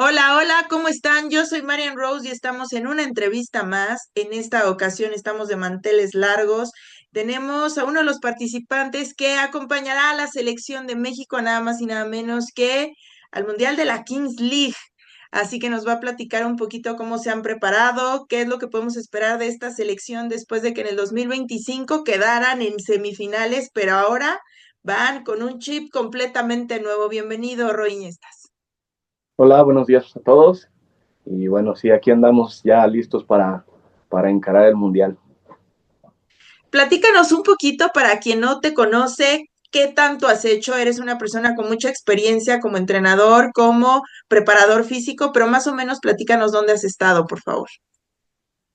Hola, hola, ¿cómo están? Yo soy Marian Rose y estamos en una entrevista más. En esta ocasión estamos de manteles largos. Tenemos a uno de los participantes que acompañará a la selección de México, nada más y nada menos que al Mundial de la Kings League. Así que nos va a platicar un poquito cómo se han preparado, qué es lo que podemos esperar de esta selección después de que en el 2025 quedaran en semifinales, pero ahora van con un chip completamente nuevo. Bienvenido, Roy Iniestas. Hola, buenos días a todos. Y bueno, sí, aquí andamos ya listos para encarar el Mundial. Platícanos un poquito para quien no te conoce, qué tanto has hecho. Eres una persona con mucha experiencia como entrenador, como preparador físico, pero más o menos platícanos dónde has estado, por favor.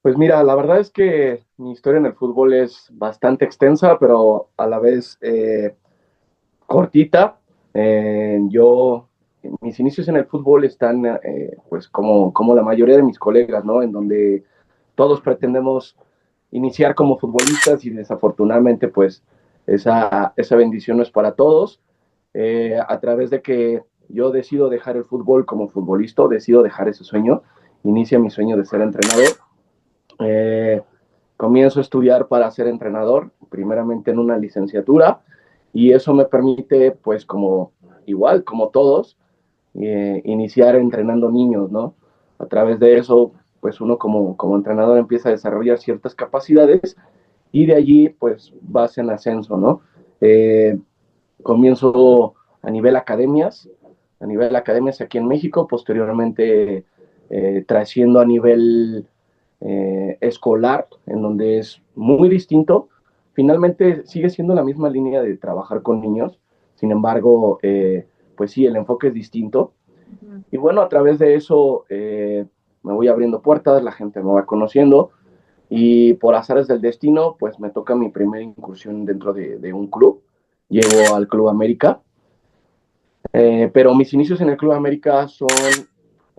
Pues mira, la verdad es que mi historia en el fútbol es bastante extensa, pero a la vez cortita. Mis inicios en el fútbol están pues como la mayoría de mis colegas, ¿no? En donde todos pretendemos iniciar como futbolistas y desafortunadamente pues esa bendición no es para todos. A través de que yo decido dejar el fútbol como futbolista, decido dejar ese sueño, inicia mi sueño de ser entrenador. Eh, Comienzo a estudiar para ser entrenador, primeramente en una licenciatura, y eso me permite, pues como igual, como todos, iniciar entrenando niños, ¿no? A través de eso, pues uno como entrenador empieza a desarrollar ciertas capacidades y de allí, pues vas en ascenso, ¿no? Eh, Comienzo a nivel academias aquí en México, posteriormente trasciendo a nivel escolar, en donde es muy distinto. Finalmente sigue siendo la misma línea de trabajar con niños, sin embargo, pues sí, el enfoque es distinto. Ujú. Y bueno, a través de eso me voy abriendo puertas, la gente me va conociendo y por azares del destino, pues me toca mi primera incursión dentro de un club. Llego al Club América, pero mis inicios en el Club América son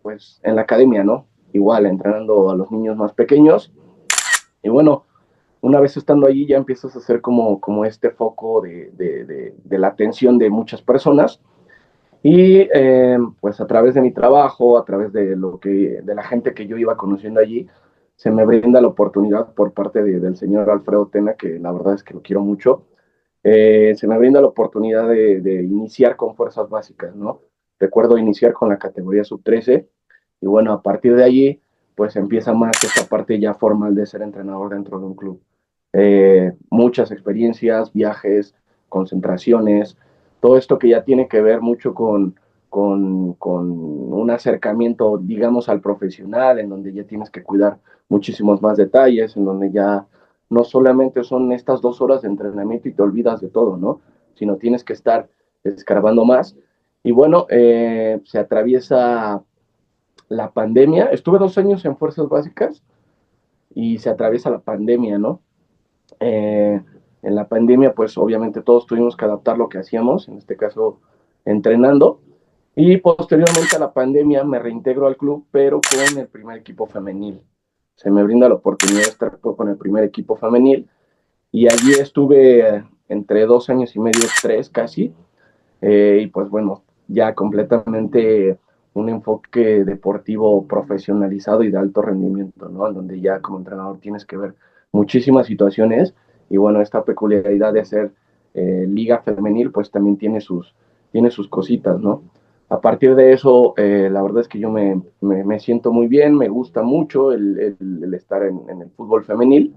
pues en la academia, ¿no? Igual, entrenando a los niños más pequeños. Y bueno, una vez estando allí ya empiezas a hacer como este foco de la atención de muchas personas. Y pues a través de mi trabajo, a través de la gente que yo iba conociendo allí, se me brinda la oportunidad por parte del señor Alfredo Tena, que la verdad es que lo quiero mucho. Se me brinda la oportunidad de iniciar con fuerzas básicas, ¿no? Recuerdo iniciar con la categoría sub-13 y bueno, a partir de allí, pues empieza más esta parte ya formal de ser entrenador dentro de un club. Muchas experiencias, viajes, concentraciones, todo esto que ya tiene que ver mucho con un acercamiento, digamos, al profesional, en donde ya tienes que cuidar muchísimos más detalles, en donde ya no solamente son estas 2 horas de entrenamiento y te olvidas de todo, ¿no? Sino tienes que estar escarbando más. Y bueno, se atraviesa la pandemia. Estuve 2 años en Fuerzas Básicas y se atraviesa la pandemia, ¿no? Eh, en la pandemia, pues obviamente todos tuvimos que adaptar lo que hacíamos, en este caso entrenando. Y posteriormente a la pandemia me reintegro al club, pero con el primer equipo femenil. Se me brinda la oportunidad de estar con el primer equipo femenil y allí estuve entre 2 años y medio, tres casi, y pues bueno, ya completamente un enfoque deportivo profesionalizado y de alto rendimiento, ¿no? En donde ya como entrenador tienes que ver muchísimas situaciones y bueno, esta peculiaridad de ser liga femenil pues también tiene sus cositas, ¿no? A partir de eso, la verdad es que yo me siento muy bien, me gusta mucho el estar en el fútbol femenil.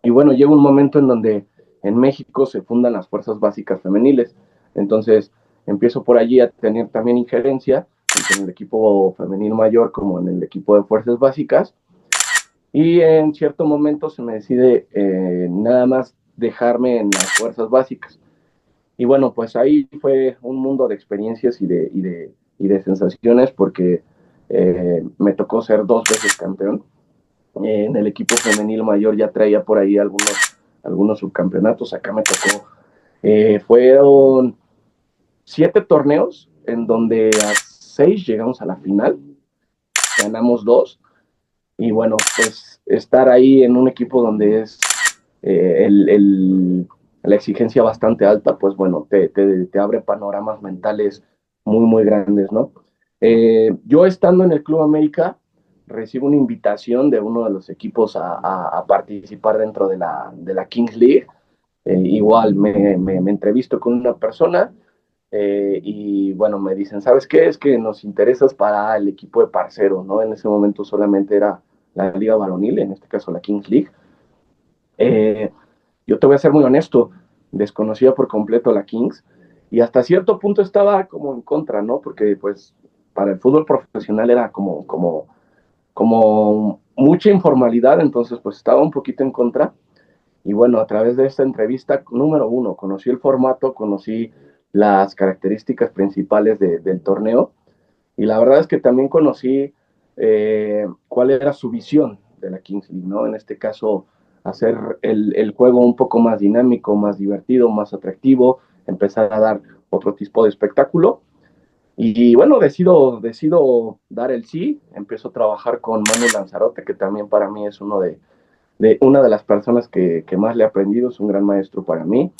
Y bueno, llega un momento en donde en México se fundan las fuerzas básicas femeniles. Entonces empiezo por allí a tener también injerencia, tanto en el equipo femenil mayor como en el equipo de fuerzas básicas. Y en cierto momento se me decide nada más dejarme en las fuerzas básicas. Y bueno, pues ahí fue un mundo de experiencias y de sensaciones porque me tocó ser 2 veces campeón. En el equipo femenil mayor ya traía por ahí algunos subcampeonatos. Acá me tocó. Fueron 7 torneos en donde a 6 llegamos a la final, ganamos 2. Y bueno, pues estar ahí en un equipo donde es la exigencia bastante alta, pues bueno, te abre panoramas mentales muy, muy grandes, ¿no? Yo estando en el Club América, recibo una invitación de uno de los equipos a participar dentro de la Kings League. Igual me entrevisto con una persona y bueno, me dicen, ¿sabes qué? Es que nos interesas para el equipo de parceros, ¿no? En ese momento solamente era la Liga Varonil, en este caso la Kings League. Eh, yo te voy a ser muy honesto, desconocía por completo la Kings y hasta cierto punto estaba como en contra, ¿no? Porque pues para el fútbol profesional era como mucha informalidad, entonces pues estaba un poquito en contra. Y bueno, a través de esta entrevista, número uno, conocí el formato, conocí las características principales del torneo y la verdad es que también conocí cuál era su visión de la Kings League, ¿no? En este caso, hacer el juego un poco más dinámico, más divertido, más atractivo, empezar a dar otro tipo de espectáculo. Y bueno, decido dar el sí, empiezo a trabajar con Manu Lanzarote, que también para mí es una de las personas que más le he aprendido, es un gran maestro para mí.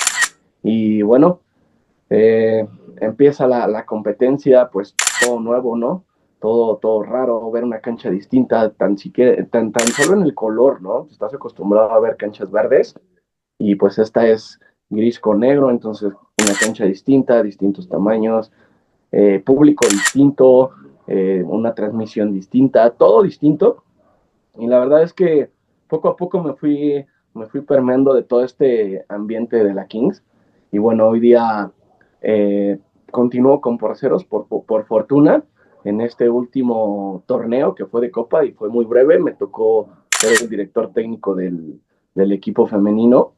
Y bueno, eh, empieza la competencia, pues todo nuevo, ¿no? Todo raro, ver una cancha distinta, tan solo en el color, ¿no? Estás acostumbrado a ver canchas verdes y pues esta es gris con negro, entonces una cancha distinta, distintos tamaños, público distinto, una transmisión distinta, todo distinto. Y la verdad es que poco a poco me fui permeando de todo este ambiente de la Kings. Y bueno, hoy día continúo con Porceros por fortuna en este último torneo que fue de Copa y fue muy breve. Me tocó ser el director técnico del equipo femenino.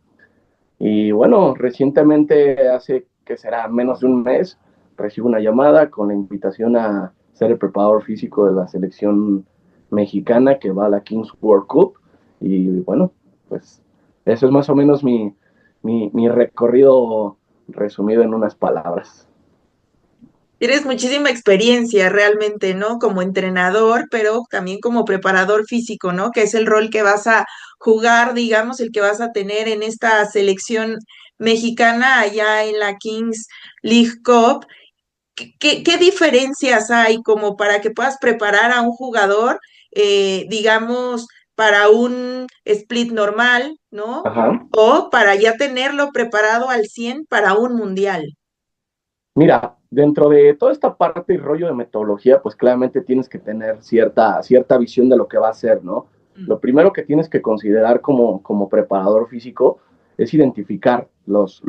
Y bueno, recientemente, hace que será menos de un mes, recibo una llamada con la invitación a ser el preparador físico de la selección mexicana que va a la Kings World Cup. Y bueno, pues eso es más o menos mi recorrido resumido en unas palabras. Tienes muchísima experiencia realmente, ¿no? Como entrenador, pero también como preparador físico, ¿no? Que es el rol que vas a jugar, digamos, el que vas a tener en esta selección mexicana allá en la Kings League Cup. ¿Qué diferencias hay como para que puedas preparar a un jugador, digamos, para un split normal, ¿no? Ajá. O para ya tenerlo preparado al 100 para un mundial? Mira, dentro de toda esta parte y rollo de metodología, pues claramente tienes que tener cierta visión de lo que va a ser, ¿no? Mm. Lo primero que tienes que considerar como preparador físico es identificar los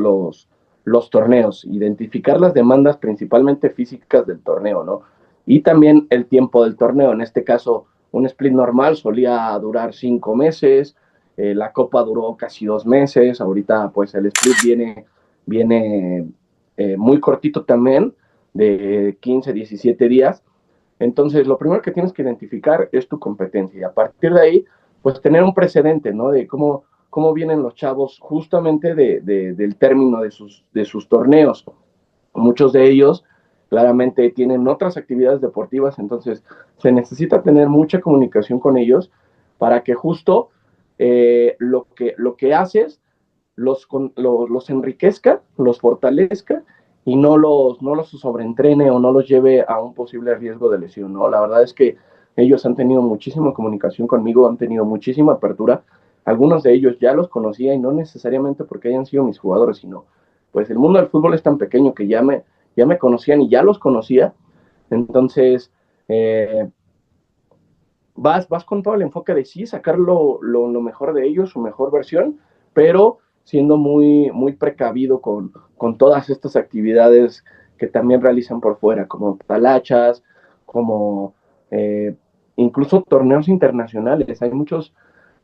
torneos, identificar las demandas principalmente físicas del torneo, ¿no? Y también el tiempo del torneo. En este caso, un split normal solía durar 5 meses, la copa duró casi 2 meses, ahorita pues el split viene muy cortito también, de 15, 17 días. Entonces, lo primero que tienes que identificar es tu competencia y a partir de ahí, pues tener un precedente, ¿no? De cómo vienen los chavos justamente del término de sus torneos. Muchos de ellos claramente tienen otras actividades deportivas, entonces se necesita tener mucha comunicación con ellos para que justo lo que haces los enriquezca, los fortalezca y no los sobreentrene o no los lleve a un posible riesgo de lesión, ¿no? La verdad es que ellos han tenido muchísima comunicación conmigo, han tenido muchísima apertura. Algunos de ellos ya los conocía y no necesariamente porque hayan sido mis jugadores, sino pues el mundo del fútbol es tan pequeño que ya me conocían y ya los conocía. Entonces, eh, vas con todo el enfoque de sí, sacar lo mejor de ellos, su mejor versión, pero siendo muy precavido con todas estas actividades que también realizan por fuera, como talachas, como eh, incluso torneos internacionales. Hay muchos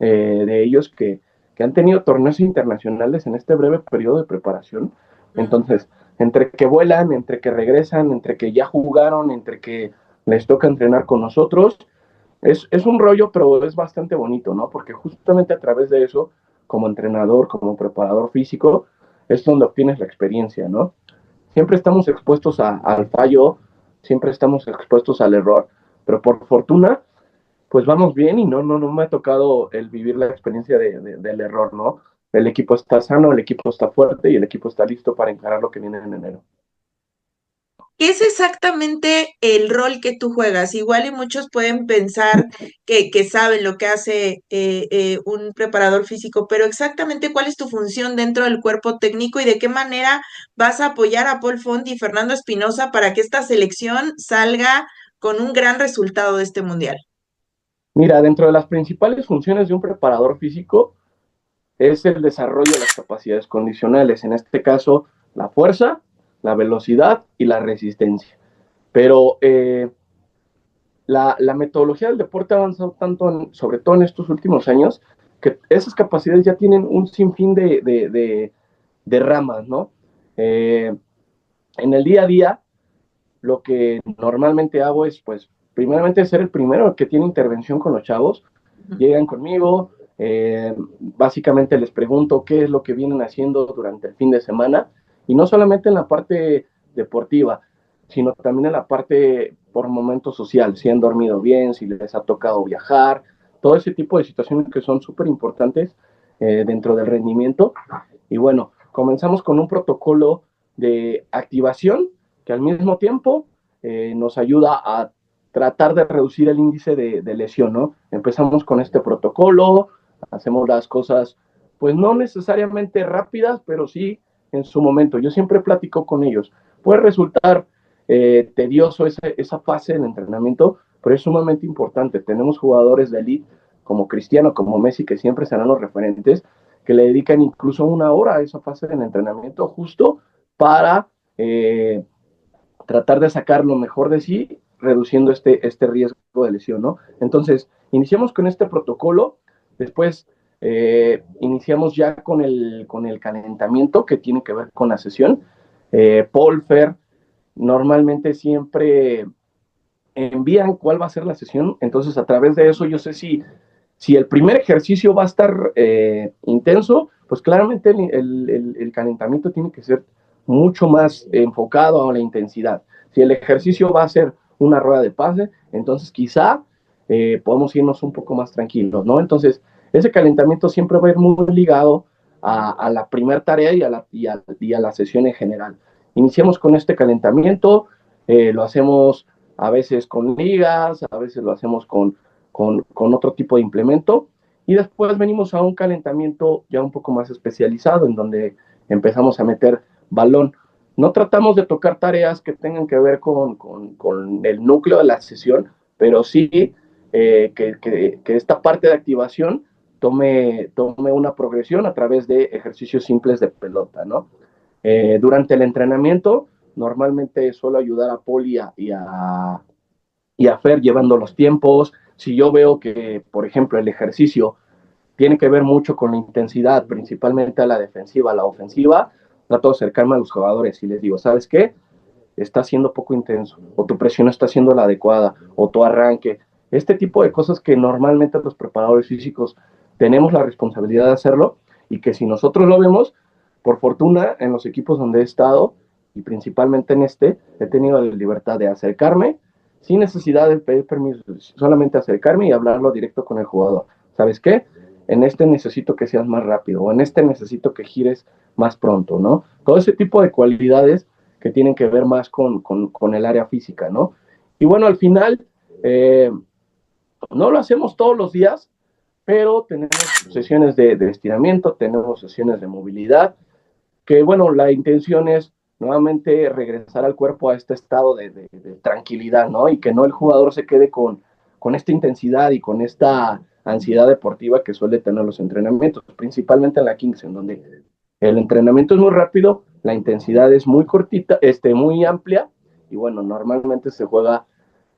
de ellos que han tenido torneos internacionales en este breve periodo de preparación. Entonces, entre que vuelan, entre que regresan, entre que ya jugaron, entre que les toca entrenar con nosotros, es un rollo, pero es bastante bonito, ¿no? Porque justamente a través de eso, como entrenador, como preparador físico, es donde obtienes la experiencia, ¿no? Siempre estamos expuestos al fallo, siempre estamos expuestos al error, pero por fortuna, pues vamos bien y no me ha tocado el vivir la experiencia del error, ¿no? El equipo está sano, el equipo está fuerte y el equipo está listo para encarar lo que viene en enero. ¿Qué es exactamente el rol que tú juegas? Igual y muchos pueden pensar que saben lo que hace un preparador físico, pero exactamente cuál es tu función dentro del cuerpo técnico y de qué manera vas a apoyar a Paul Font y Fernando Espinosa para que esta selección salga con un gran resultado de este mundial. Mira, dentro de las principales funciones de un preparador físico es el desarrollo de las capacidades condicionales, en este caso la fuerza, la velocidad y la resistencia. Pero la metodología del deporte ha avanzado tanto, sobre todo en estos últimos años, que esas capacidades ya tienen un sinfín de ramas, ¿no? Eh, en el día a día, lo que normalmente hago es, pues, primeramente ser el primero que tiene intervención con los chavos. Llegan conmigo, básicamente les pregunto qué es lo que vienen haciendo durante el fin de semana, y no solamente en la parte deportiva, sino también en la parte por momento social, si han dormido bien, si les ha tocado viajar, todo ese tipo de situaciones que son súper importantes dentro del rendimiento. Y bueno, comenzamos con un protocolo de activación que al mismo tiempo nos ayuda a tratar de reducir el índice de lesión, ¿no? Empezamos con este protocolo, hacemos las cosas, pues no necesariamente rápidas, pero sí en su momento. Yo siempre platico con ellos. Puede resultar tedioso esa fase del entrenamiento, pero es sumamente importante. Tenemos jugadores de elite como Cristiano, como Messi, que siempre serán los referentes, que le dedican incluso una hora a esa fase del entrenamiento justo para tratar de sacar lo mejor de sí, reduciendo este riesgo de lesión, ¿no? Entonces, iniciamos con este protocolo, después iniciamos ya con el calentamiento que tiene que ver con la sesión. Paul, Fer, normalmente siempre envían cuál va a ser la sesión, entonces a través de eso yo sé si el primer ejercicio va a estar intenso, pues claramente el calentamiento tiene que ser mucho más enfocado a la intensidad. Si el ejercicio va a ser una rueda de pase, entonces quizá podemos irnos un poco más tranquilos, ¿no? Entonces, ese calentamiento siempre va a ir muy ligado a la primera tarea y a la sesión en general. Iniciamos con este calentamiento, lo hacemos a veces con ligas, a veces lo hacemos con otro tipo de implemento, y después venimos a un calentamiento ya un poco más especializado en donde empezamos a meter balón. No tratamos de tocar tareas que tengan que ver con el núcleo de la sesión, pero sí que esta parte de activación tome una progresión a través de ejercicios simples de pelota, ¿no? Durante el entrenamiento, normalmente suelo ayudar a Poli y a Fer llevando los tiempos. Si yo veo que, por ejemplo, el ejercicio tiene que ver mucho con la intensidad, principalmente a la defensiva, a la ofensiva, trato de acercarme a los jugadores y les digo, ¿sabes qué? Está siendo poco intenso, o tu presión está siendo la adecuada, o tu arranque. Este tipo de cosas que normalmente los preparadores físicos tenemos la responsabilidad de hacerlo, y que si nosotros lo vemos, por fortuna, en los equipos donde he estado, y principalmente en este, he tenido la libertad de acercarme sin necesidad de pedir permiso, solamente acercarme y hablarlo directo con el jugador. ¿Sabes qué? En este necesito que seas más rápido, o en este necesito que gires más pronto, ¿no? Todo ese tipo de cualidades que tienen que ver más con el área física, ¿no? Y bueno, al final, no lo hacemos todos los días, pero tenemos sesiones de estiramiento, tenemos sesiones de movilidad, que bueno, la intención es nuevamente regresar al cuerpo a este estado de tranquilidad, ¿no? Y que no el jugador se quede con esta intensidad y con esta ansiedad deportiva que suele tener los entrenamientos, principalmente en la Kings, en donde el entrenamiento es muy rápido, la intensidad es muy cortita, muy amplia, y bueno, normalmente se juega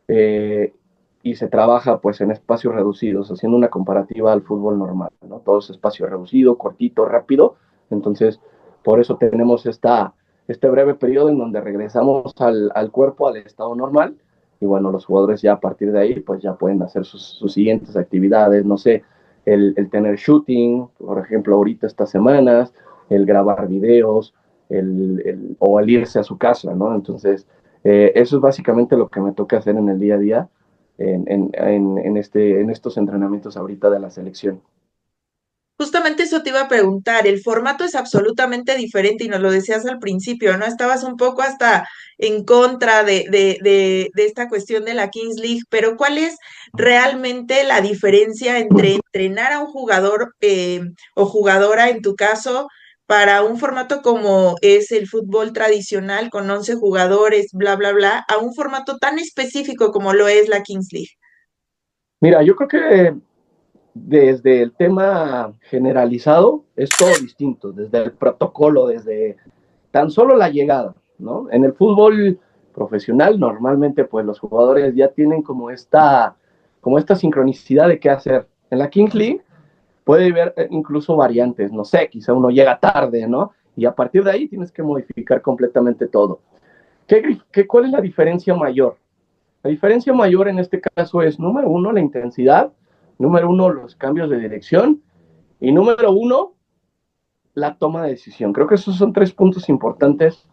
eh, y se trabaja pues en espacios reducidos, haciendo una comparativa al fútbol normal, ¿no? Todo es espacio reducido, cortito, rápido. Entonces, por eso tenemos este breve periodo en donde regresamos al cuerpo, al estado normal, y bueno, los jugadores ya a partir de ahí pues ya pueden hacer sus siguientes actividades, no sé, el tener shooting, por ejemplo, ahorita estas semanas, el grabar videos, o el irse a su casa, ¿no? Entonces, eso es básicamente lo que me toca hacer en el día a día en estos entrenamientos ahorita de la selección. Justamente eso te iba a preguntar, el formato es absolutamente diferente y nos lo decías al principio, ¿no? Estabas un poco hasta en contra de esta cuestión de la Kings League, pero ¿cuál es realmente la diferencia entre entrenar a un jugador o jugadora, en tu caso, para un formato como es el fútbol tradicional con 11 jugadores, bla, bla, bla, a un formato tan específico como lo es la Kings League? Mira, yo creo que desde el tema generalizado es todo distinto, desde el protocolo, desde tan solo la llegada, ¿no? En el fútbol profesional normalmente pues los jugadores ya tienen como esta sincronicidad de qué hacer. En la Kings League puede haber incluso variantes, no sé, quizá uno llega tarde, ¿no? Y a partir de ahí tienes que modificar completamente todo. ¿Cuál es la diferencia mayor? La diferencia mayor en este caso es, número uno, la intensidad, número uno, los cambios de dirección y número uno, la toma de decisión. Creo que esos son tres puntos importantes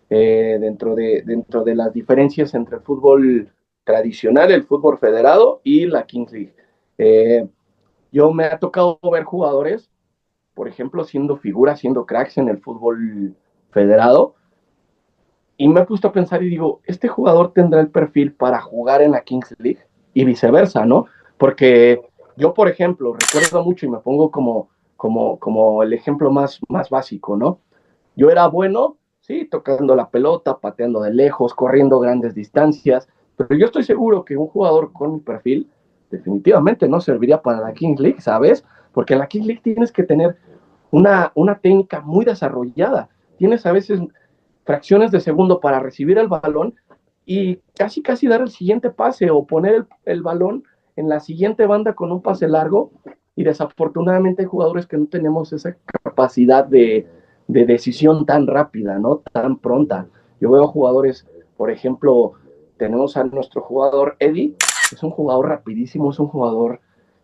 dentro de las diferencias entre el fútbol tradicional, el fútbol federado y la Kings League. Eh, yo me ha tocado ver jugadores, por ejemplo, siendo figuras, siendo cracks en el fútbol federado, y me he puesto a pensar y digo, este jugador tendrá el perfil para jugar en la Kings League y viceversa, ¿no? Porque yo, por ejemplo, recuerdo mucho y me pongo como el ejemplo más básico, ¿no? Yo era bueno, sí, tocando la pelota, pateando de lejos, corriendo grandes distancias, pero yo estoy seguro que un jugador con mi perfil definitivamente no serviría para la Kings League, ¿sabes? Porque en la Kings League tienes que tener una técnica muy desarrollada. Tienes a veces fracciones de segundo para recibir el balón y casi dar el siguiente pase o poner el balón en la siguiente banda con un pase largo. Y desafortunadamente hay jugadores que no tenemos esa capacidad de decisión tan rápida, ¿no? Tan pronta. Yo veo jugadores, por ejemplo, tenemos a nuestro jugador Eddie, es un jugador rapidísimo, es un jugador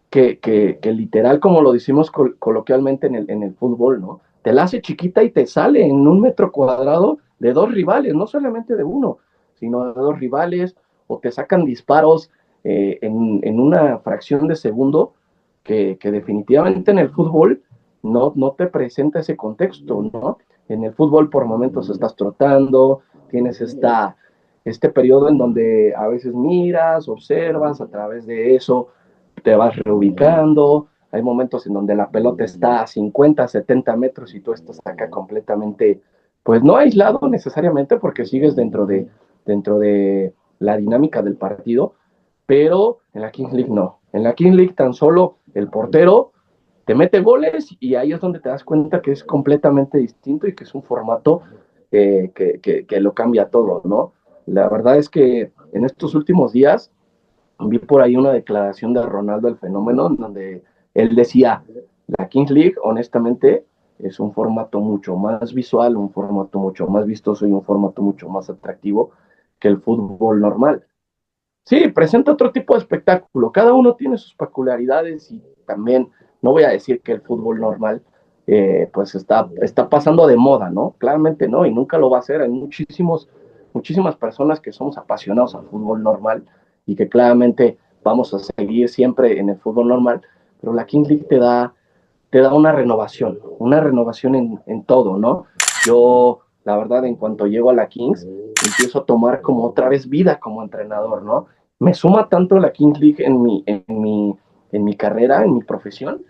que literal, como lo decimos coloquialmente en el fútbol, ¿no? Te la hace chiquita y te sale en un metro cuadrado de dos rivales, no solamente de uno, sino de dos rivales, o te sacan disparos en una fracción de segundo que definitivamente en el fútbol no te presenta ese contexto, ¿no? En el fútbol por momentos estás trotando, tienes este periodo en donde a veces miras, observas, a través de eso te vas reubicando, hay momentos en donde la pelota está a 50, 70 metros y tú estás acá completamente, pues no aislado necesariamente porque sigues dentro de la dinámica del partido, pero en la Kings League no. En la Kings League tan solo el portero te mete goles y ahí es donde te das cuenta que es completamente distinto y que es un formato que lo cambia todo, ¿no? La verdad es que en estos últimos días vi por ahí una declaración de Ronaldo el Fenómeno, donde él decía, la Kings League, honestamente, es un formato mucho más visual, un formato mucho más vistoso y un formato mucho más atractivo que el fútbol normal. Sí, presenta otro tipo de espectáculo, cada uno tiene sus peculiaridades y también, no voy a decir que el fútbol normal pues está pasando de moda, ¿no? Claramente no, y nunca lo va a hacer. Hay muchísimas personas que somos apasionados al fútbol normal y que claramente vamos a seguir siempre en el fútbol normal, pero la Kings League te da una renovación en todo, ¿no? Yo, la verdad, en cuanto llego a la Kings, empiezo a tomar como otra vez vida como entrenador, ¿no? Me suma tanto la Kings League en mi carrera, en mi profesión,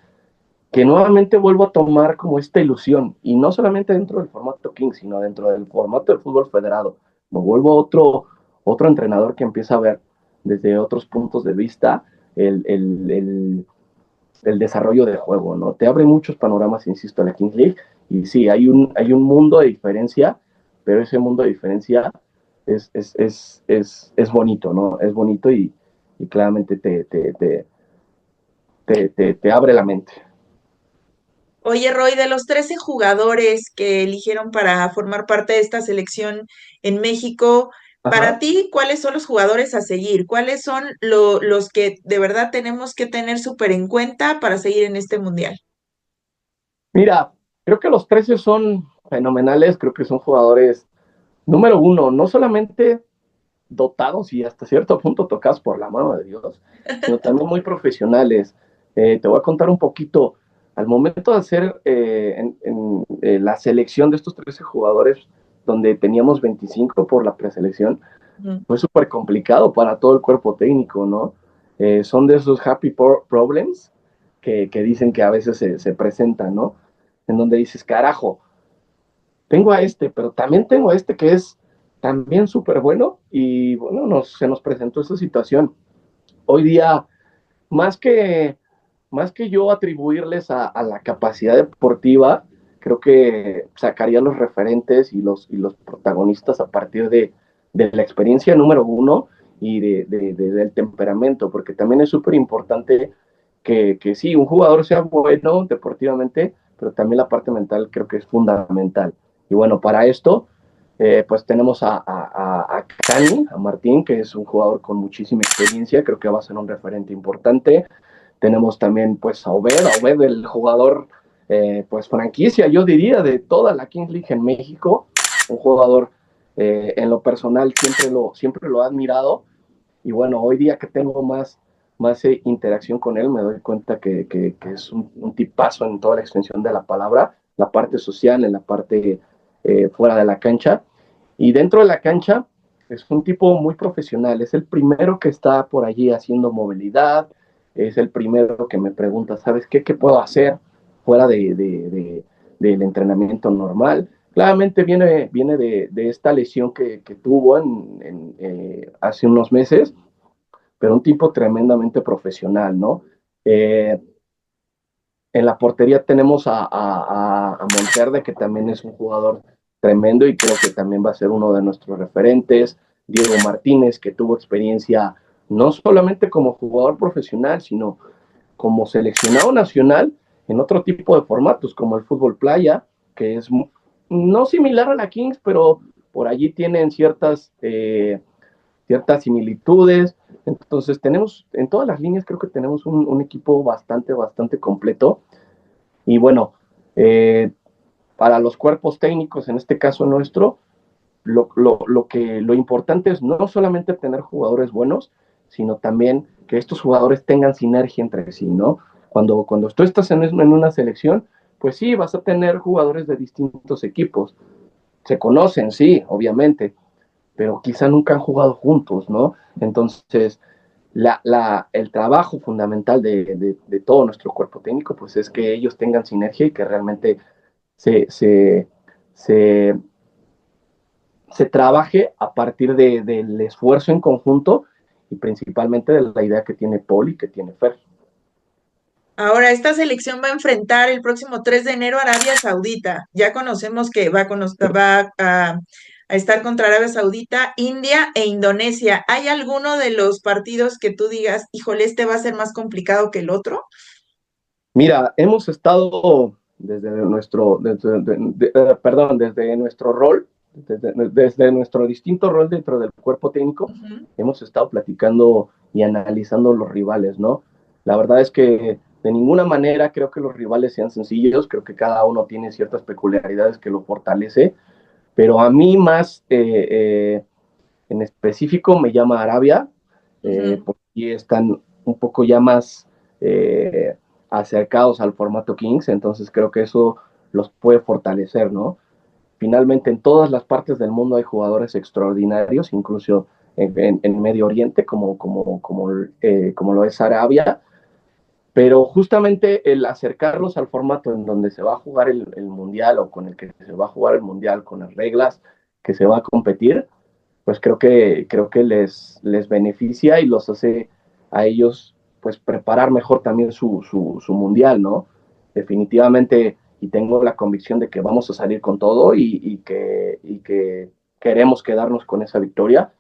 que nuevamente vuelvo a tomar como esta ilusión, y no solamente dentro del formato Kings, sino dentro del formato del fútbol federado. Me vuelvo otro entrenador que empieza a ver desde otros puntos de vista el, el, el, el desarrollo de juego, ¿no? Te abre muchos panoramas, insisto, en la Kings League, y sí, hay un mundo de diferencia, pero ese mundo de diferencia es bonito, ¿no? Es bonito y claramente te abre la mente. Oye, Roy, de los 13 jugadores que eligieron para formar parte de esta selección en México, para Ajá. ti, ¿cuáles son los jugadores a seguir? ¿Cuáles son los que de verdad tenemos que tener súper en cuenta para seguir en este mundial? Mira, creo que los 13 son fenomenales, creo que son jugadores, número uno, no solamente dotados y hasta cierto punto tocados por la mano de Dios, sino también muy profesionales. Te voy a contar un poquito. al momento de hacer la selección de estos 13 jugadores, donde teníamos 25 por la preselección, fue súper complicado para todo el cuerpo técnico, ¿no? Son de esos happy problems que dicen que a veces se presentan, ¿no? En donde dices, carajo, tengo a este, pero también tengo a este que es también súper bueno y bueno, se nos presentó esta situación. Hoy día, más que, más que yo atribuirles a la capacidad deportiva, creo que sacaría los referentes y los protagonistas a partir de la experiencia número uno y del temperamento, porque también es súper importante que sí, un jugador sea bueno deportivamente, pero también la parte mental creo que es fundamental. Y bueno, para esto, pues tenemos a Cani, a Martín, que es un jugador con muchísima experiencia, creo que va a ser un referente importante. Tenemos también pues a Obed el jugador pues franquicia, yo diría, de toda la Kings League en México, un jugador en lo personal siempre lo he admirado y bueno, hoy día que tengo más interacción con él, me doy cuenta que es un tipazo en toda la extensión de la palabra, la parte social, en la parte fuera de la cancha. Y dentro de la cancha es un tipo muy profesional, es el primero que está por allí haciendo movilidad, es el primero que me pregunta, ¿sabes qué? ¿Qué puedo hacer fuera del entrenamiento normal? Claramente viene de esta lesión que tuvo hace unos meses, pero un tipo tremendamente profesional, ¿no? Eh, en la portería tenemos a Monterde, que también es un jugador tremendo y creo que también va a ser uno de nuestros referentes. Diego Martínez, que tuvo experiencia no solamente como jugador profesional, sino como seleccionado nacional en otro tipo de formatos, como el fútbol playa, que es no similar a la Kings, pero por allí tienen ciertas similitudes. Entonces tenemos, en todas las líneas creo que tenemos un equipo bastante completo. Y bueno, eh, para los cuerpos técnicos, en este caso nuestro, lo importante es no solamente tener jugadores buenos, sino también que estos jugadores tengan sinergia entre sí, ¿no? Cuando tú estás en una selección, pues sí, vas a tener jugadores de distintos equipos. Se conocen, sí, obviamente, pero quizá nunca han jugado juntos, ¿no? Entonces, el trabajo fundamental de todo nuestro cuerpo técnico, pues es que ellos tengan sinergia y que realmente se, se, se, se trabaje a partir del esfuerzo en conjunto y principalmente de la idea que tiene Paul y que tiene Fer. Ahora, esta selección va a enfrentar el próximo 3 de enero a Arabia Saudita. Ya conocemos que va a estar contra Arabia Saudita, India e Indonesia. ¿Hay alguno de los partidos que tú digas, híjole, este va a ser más complicado que el otro? Mira, hemos estado desde nuestro rol, desde nuestro distinto rol dentro del cuerpo técnico, Ujú. hemos estado platicando y analizando los rivales, ¿no? La verdad es que de ninguna manera creo que los rivales sean sencillos, creo que cada uno tiene ciertas peculiaridades que lo fortalece, pero a mí más en específico me llama Arabia, Ujú. porque están un poco ya más acercados al formato Kings, entonces creo que eso los puede fortalecer, ¿no? Finalmente, en todas las partes del mundo hay jugadores extraordinarios, incluso en Medio Oriente, como lo es Arabia, pero justamente el acercarlos al formato en donde se va a jugar el Mundial o con el que se va a jugar el Mundial, con las reglas que se va a competir, pues creo que les beneficia y los hace a ellos pues preparar mejor también su mundial, ¿no? Definitivamente, y tengo la convicción de que vamos a salir con todo y que queremos quedarnos con esa victoria,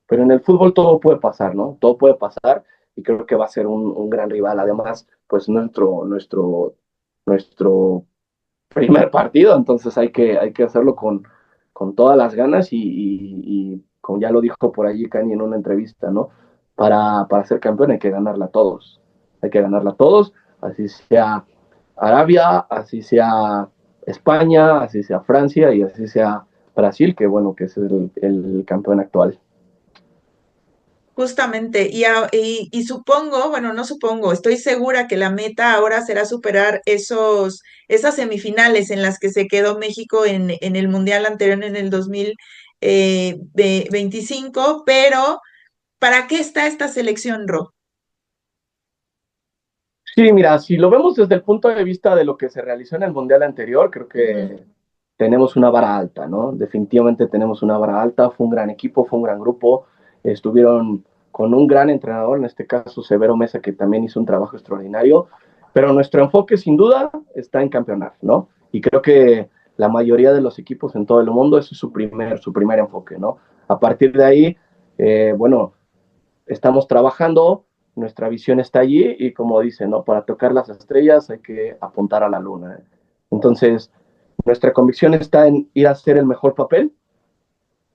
pero en el fútbol todo puede pasar, ¿no? Todo puede pasar y creo que va a ser un gran rival. Además, pues nuestro primer partido, entonces hay que hacerlo con todas las ganas y como ya lo dijo por allí Kanye en una entrevista, ¿no? Para ser campeón hay que ganarla a todos, hay que ganarla a todos, así sea Arabia, así sea España, así sea Francia y así sea Brasil, que bueno, que es el campeón actual. Justamente, y supongo, bueno, no supongo, estoy segura que la meta ahora será superar esas semifinales en las que se quedó México en el Mundial anterior en el 2025, pero ¿para qué está esta selección, Ro? Sí, mira, si lo vemos desde el punto de vista de lo que se realizó en el Mundial anterior, creo Ujú. que tenemos una vara alta, ¿no? Definitivamente tenemos una vara alta, fue un gran equipo, fue un gran grupo, estuvieron con un gran entrenador, en este caso Severo Mesa, que también hizo un trabajo extraordinario, pero nuestro enfoque sin duda está en campeonar, ¿no? Y creo que la mayoría de los equipos en todo el mundo, ese es su primer enfoque, ¿no? A partir de ahí, bueno, estamos trabajando, nuestra visión está allí y como dice, ¿no? Para tocar las estrellas hay que apuntar a la luna. ¿Eh? Entonces, nuestra convicción está en ir a hacer el mejor papel,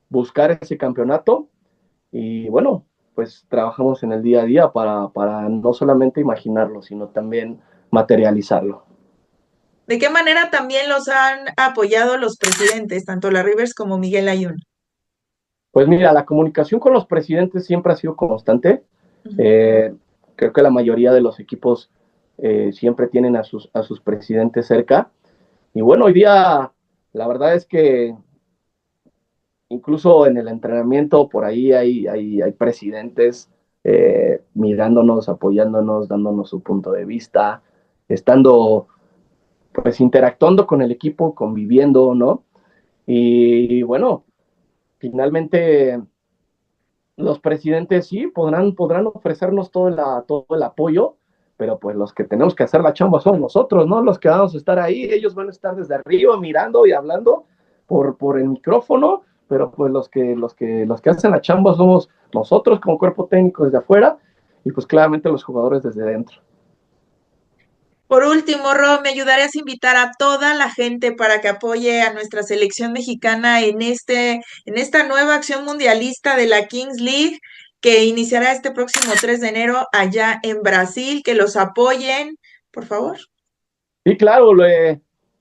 buscar ese campeonato y bueno, pues trabajamos en el día a día para no solamente imaginarlo, sino también materializarlo. ¿De qué manera también los han apoyado los presidentes, tanto la Rivers como Miguel Ayun? Pues mira, la comunicación con los presidentes siempre ha sido constante. Ujú. Eh, Creo que la mayoría de los equipos siempre tienen a sus presidentes cerca. Y bueno, hoy día la verdad es que incluso en el entrenamiento por ahí hay presidentes mirándonos, apoyándonos, dándonos su punto de vista, estando pues interactuando con el equipo, conviviendo, ¿no? Y bueno, finalmente los presidentes sí podrán ofrecernos todo el apoyo, pero pues los que tenemos que hacer la chamba son nosotros, ¿no? Los que vamos a estar ahí, ellos van a estar desde arriba mirando y hablando por el micrófono, pero pues los que hacen la chamba somos nosotros como cuerpo técnico desde afuera y pues claramente los jugadores desde dentro. Por último, Ro, ¿me ayudarías a invitar a toda la gente para que apoye a nuestra selección mexicana en esta nueva acción mundialista de la Kings League que iniciará este próximo 3 de enero allá en Brasil? Que los apoyen, por favor. Sí, claro,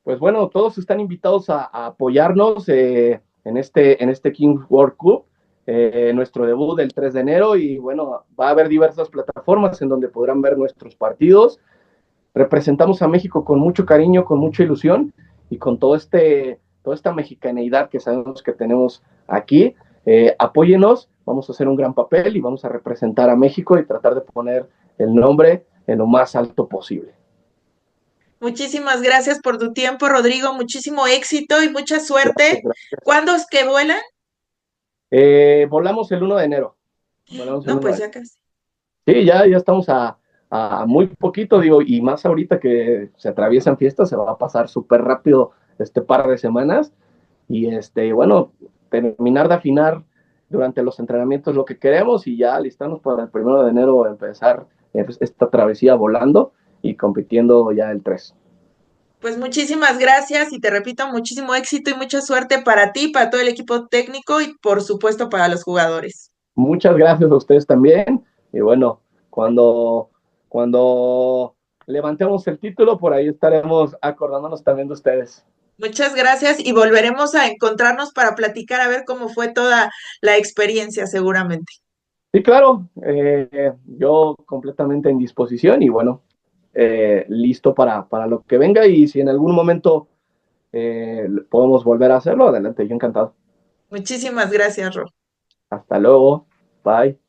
pues bueno, todos están invitados a apoyarnos en este King World Cup, nuestro debut del 3 de enero y bueno, va a haber diversas plataformas en donde podrán ver nuestros partidos. Representamos a México con mucho cariño, con mucha ilusión y con toda esta mexicaneidad que sabemos que tenemos aquí. Apóyenos, vamos a hacer un gran papel y vamos a representar a México y tratar de poner el nombre en lo más alto posible. Muchísimas gracias por tu tiempo, Rodrigo. Muchísimo éxito y mucha Gracias, suerte. gracias. ¿Cuándo es que vuelan? Volamos el 1 de enero. Volamos el No, 1 pues de ya enero. casi. Sí, ya estamos a muy poquito, digo, y más ahorita que se atraviesan fiestas, se va a pasar súper rápido este par de semanas. Y bueno, terminar de afinar durante los entrenamientos lo que queremos y ya listarnos para el 1 de enero empezar esta travesía volando y compitiendo ya el 3. Pues muchísimas gracias y te repito, muchísimo éxito y mucha suerte para ti, para todo el equipo técnico y por supuesto para los jugadores. Muchas gracias a ustedes también. Y bueno, cuando levantemos el título, por ahí estaremos acordándonos también de ustedes. Muchas gracias y volveremos a encontrarnos para platicar a ver cómo fue toda la experiencia seguramente. Sí, claro, yo completamente en disposición y bueno, listo para lo que venga y si en algún momento podemos volver a hacerlo, adelante, yo encantado. Muchísimas gracias, Ro. Hasta luego, bye.